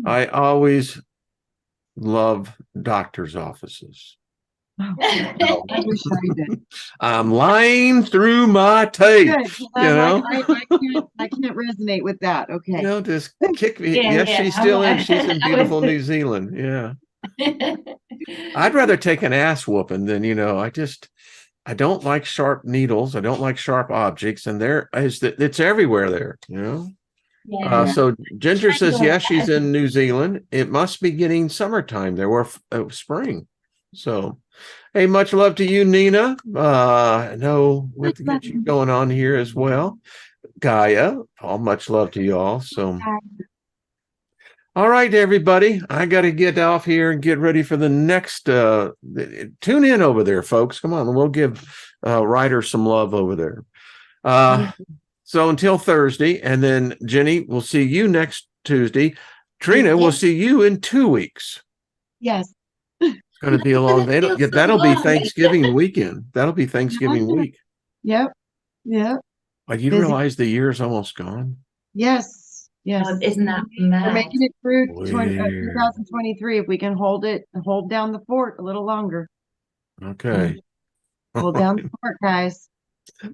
I always love doctor's offices. Oh, I wish I did. I'm lying through my tape. Good. I'm like, I can't resonate with that. Okay. Just kick me. Yeah, Yes, yeah. she's still in. She's in beautiful New Zealand. Yeah. I'd rather take an ass whooping than, I don't like sharp needles. I don't like sharp objects. And it's everywhere there. Yeah. So Ginger says, Kind of yes, she's like in New Zealand. It must be getting summertime there, or spring. So, hey, much love to you, Nina. I know we have to get you going on here as well. Gaia, all much love to you all. So, all right, everybody, I got to get off here and get ready for the next. Tune in over there, folks. Come on, we'll give Ryder some love over there. So until Thursday, and then Jenny, we'll see you next Tuesday. Trina, we'll see you in 2 weeks. Yes. It's going to be a long day. That'll be Thanksgiving weekend. That'll be Thanksgiving week. Yep. Yep. You Busy. realize the year's almost gone? Yes. Yes. Oh, isn't that We're mad? making it through Weird. 2023 if we can hold down the fort a little longer. Okay. Hold down the fort, guys.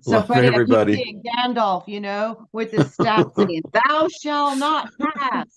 So Love funny, everybody. I keep seeing Gandalf, with his staff saying, "Thou shall not pass."